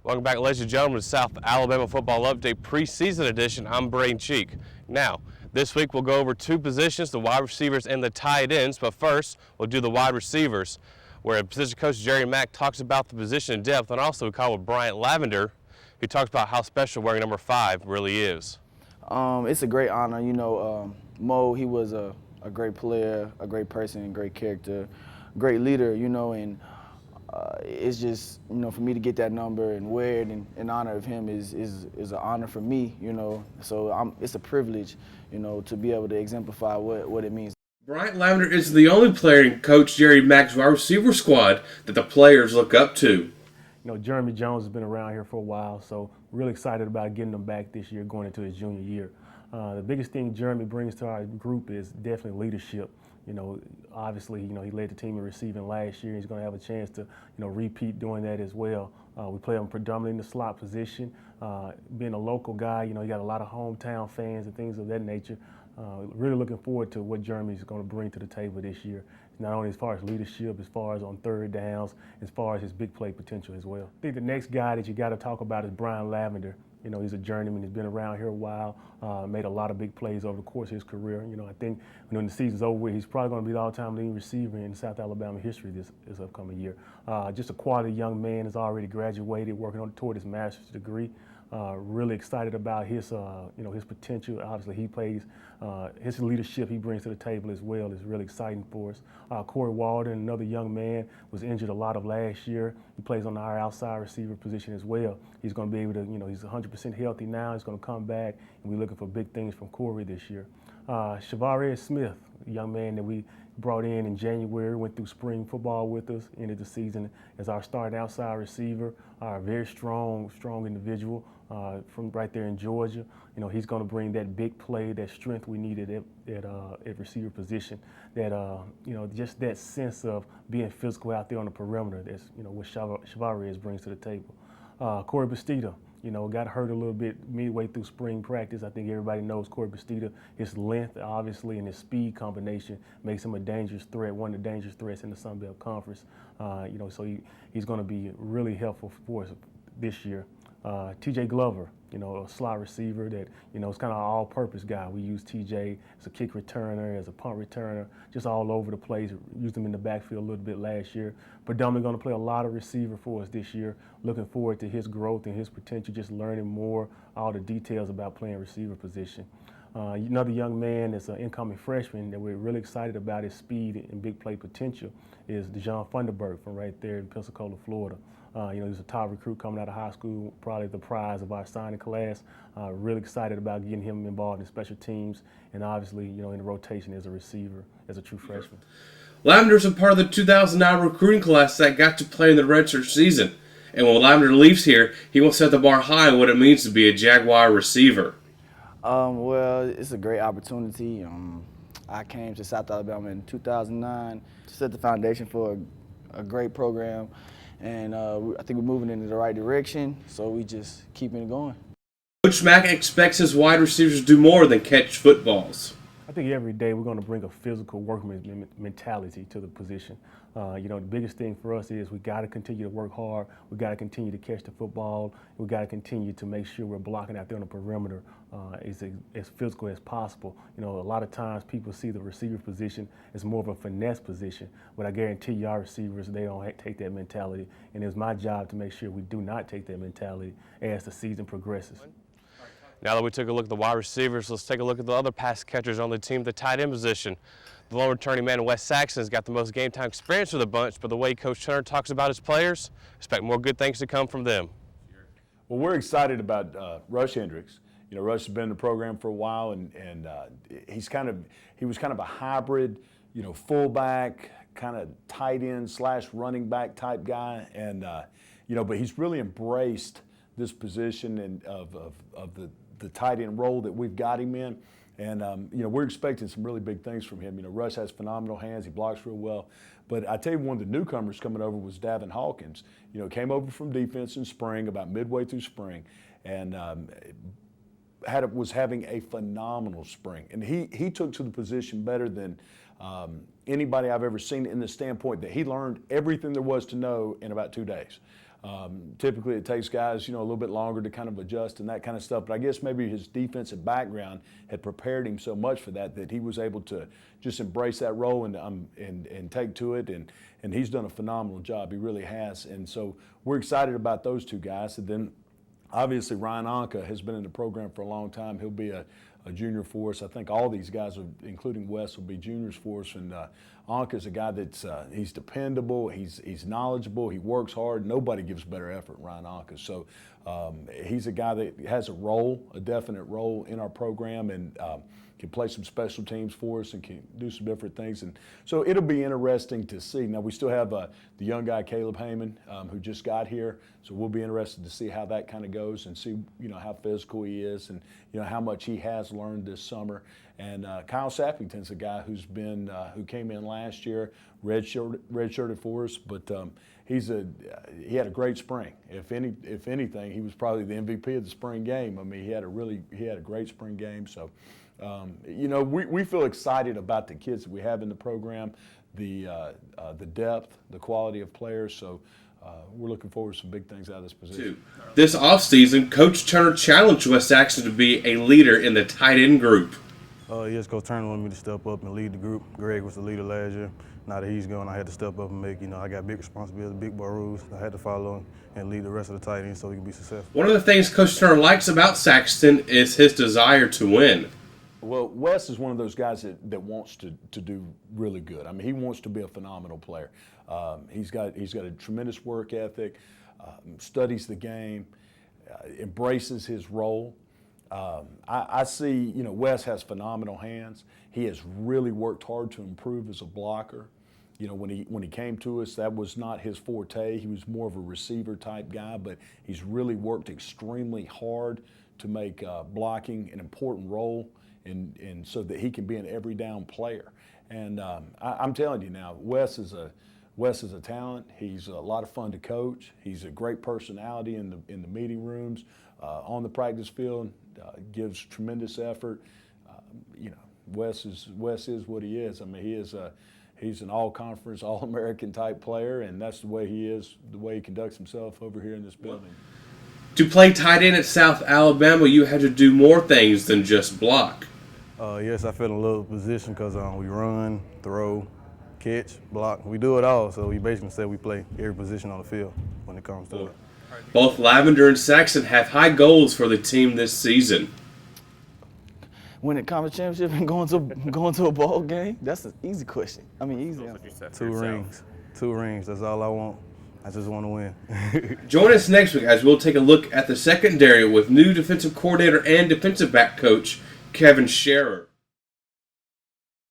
Welcome back, ladies and gentlemen, to South Alabama Football Update Preseason Edition. I'm Braden Cheek. Now, this week we'll go over two positions, the wide receivers and the tight ends, but first we'll do the wide receivers, where position coach Jerry Mack talks about the position in depth, and also we call with Bryant Lavender, who talks about how special wearing number 5 really is. It's a great honor. Mo, he was a great player, a great person, great character, great leader, and it's just, for me to get that number and wear it in honor of him is an honor for me, So it's a privilege, to be able to exemplify what it means. Bryant Lavender is the only player in Coach Jerry Mack's wide receiver squad that the players look up to. Jeremy Jones has been around here for a while, so really excited about getting him back this year, going into his junior year. The biggest thing Jeremy brings to our group is definitely leadership. Obviously, he led the team in receiving last year. He's going to have a chance to, repeat doing that as well. We play him predominantly in the slot position. Being a local guy, he got a lot of hometown fans and things of that nature. Really looking forward to what Jeremy's going to bring to the table this year. Not only as far as leadership, as far as on third downs, as far as his big play potential as well. I think the next guy that you got to talk about is Bryant Lavender. He's a journeyman. He's been around here a while, made a lot of big plays over the course of his career. I think when the season's over, he's probably going to be the all-time leading receiver in South Alabama history this upcoming year. Just a quality young man, has already graduated, working toward his master's degree. Really excited about his potential. Obviously, he plays his leadership he brings to the table as well is really exciting for us. Corey Walden, another young man, was injured a lot of last year. He plays on our outside receiver position as well. He's going to be able to, he's 100% healthy now. He's going to come back, and we're looking for big things from Corey this year. Jaguar Smith, a young man that we brought in January, went through spring football with us, ended the season as our starting outside receiver, a very strong individual from right there in Georgia. He's going to bring that big play, that strength we needed at receiver position, that, just that sense of being physical out there on the perimeter. That's, what Jaguar brings to the table. Corey Bastida, got hurt a little bit midway through spring practice. I think everybody knows Corey Bastida. His length, obviously, and his speed combination makes him a dangerous threat, one of the dangerous threats in the Sun Belt Conference. So he's going to be really helpful for us this year. TJ Glover, a slot receiver that, is kind of an all-purpose guy. We use TJ as a kick returner, as a punt returner, just all over the place. Used him in the backfield a little bit last year. Predominantly going to play a lot of receiver for us this year. Looking forward to his growth and his potential, just learning more, all the details about playing receiver position. Another young man that's an incoming freshman that we're really excited about his speed and big play potential is DeJon Funderburk from right there in Pensacola, Florida. He's a top recruit coming out of high school, probably the prize of our signing class. Really excited about getting him involved in special teams and obviously, in the rotation as a receiver, as a true freshman. Lavender's a part of the 2009 recruiting class that got to play in the redshirt season. And when Lavender leaves here, he will set the bar high on what it means to be a Jaguar receiver. Well, it's a great opportunity. I came to South Alabama in 2009 to set the foundation for a great program. And I think we're moving in the right direction, so we just keeping it going. Coach Mack expects his wide receivers to do more than catch footballs. I think every day we're going to bring a physical workman mentality to the position. The biggest thing for us is we got to continue to work hard. We got to continue to catch the football. We got to continue to make sure we're blocking out there on the perimeter as physical as possible. A lot of times people see the receiver position as more of a finesse position, but I guarantee you our receivers, they don't take that mentality. And it's my job to make sure we do not take that mentality as the season progresses. Now that we took a look at the wide receivers, let's take a look at the other pass catchers on the team, the tight end position. The lone returning man, Wes Saxon, has got the most game time experience for the bunch, but the way Coach Turner talks about his players, expect more good things to come from them. Well, we're excited about Rush Hendricks. Rush has been in the program for a while, and he was kind of a hybrid, fullback, kind of tight end / running back type guy, and but he's really embraced this position and of the tight end role that we've got him in. And, we're expecting some really big things from him. Rush has phenomenal hands. He blocks real well. But I tell you, one of the newcomers coming over was Davin Hawkins. Came over from defense in spring, about midway through spring, and was having a phenomenal spring. And he took to the position better than anybody I've ever seen, in the standpoint that he learned everything there was to know in about 2 days. Typically, it takes guys, a little bit longer to kind of adjust and that kind of stuff. But I guess maybe his defensive background had prepared him so much for that he was able to just embrace that role and take to it. And he's done a phenomenal job. He really has. And so we're excited about those two guys. And then obviously Ryan Anka has been in the program for a long time. He'll be a junior for us. I think all these guys, including Wes, will be juniors for us. And Anka's a guy that's he's dependable, he's knowledgeable, he works hard. Nobody gives better effort than Ryan Anka. So he's a guy that has a definite role in our program, and can play some special teams for us and can do some different things. And so it'll be interesting to see. Now, we still have the young guy, Caleb Heyman, who just got here. So we'll be interested to see how that kind of goes and see, how physical he is and, how much he has learned this summer. And Kyle Sappington's a guy who came in last year, redshirted for us, but he had a great spring. If anything, he was probably the MVP of the spring game. I mean, he had a great spring game. So, we feel excited about the kids that we have in the program, the depth, the quality of players. So we're looking forward to some big things out of this position. This offseason, Coach Turner challenged Wes Saxton to be a leader in the tight end group. Yes, Coach Turner wanted me to step up and lead the group. Greg was the leader last year. Now that he's gone, I had to step up and make, I got big responsibility, big boy rules. I had to follow and lead the rest of the tight ends so we can be successful. One of the things Coach Turner likes about Saxton is his desire to win. Well, Wes is one of those guys that wants to do really good. I mean, he wants to be a phenomenal player. He's got a tremendous work ethic, studies the game, embraces his role. I see, Wes has phenomenal hands. He has really worked hard to improve as a blocker. When he came to us, that was not his forte. He was more of a receiver type guy, but he's really worked extremely hard to make blocking an important role, and so that he can be an every down player. And I'm telling you now, Wes is a talent. He's a lot of fun to coach. He's a great personality in the meeting rooms, on the practice field. Gives tremendous effort. Wes is what he is. I mean, he's an all-conference, all-American type player, and that's the way he is, the way he conducts himself over here in this building. To play tight end at South Alabama, you had to do more things than just block. Yes, I fell in love with position because we run, throw, catch, block. We do it all, so we basically say we play every position on the field when it comes to it. Both Lavender and Saxon have high goals for the team this season. Win a conference championship and going to a ball game? That's an easy question. I mean, easy. Two rings. That's all I want. I just want to win. Join us next week as we'll take a look at the secondary with new defensive coordinator and defensive back coach Kevin Scherer.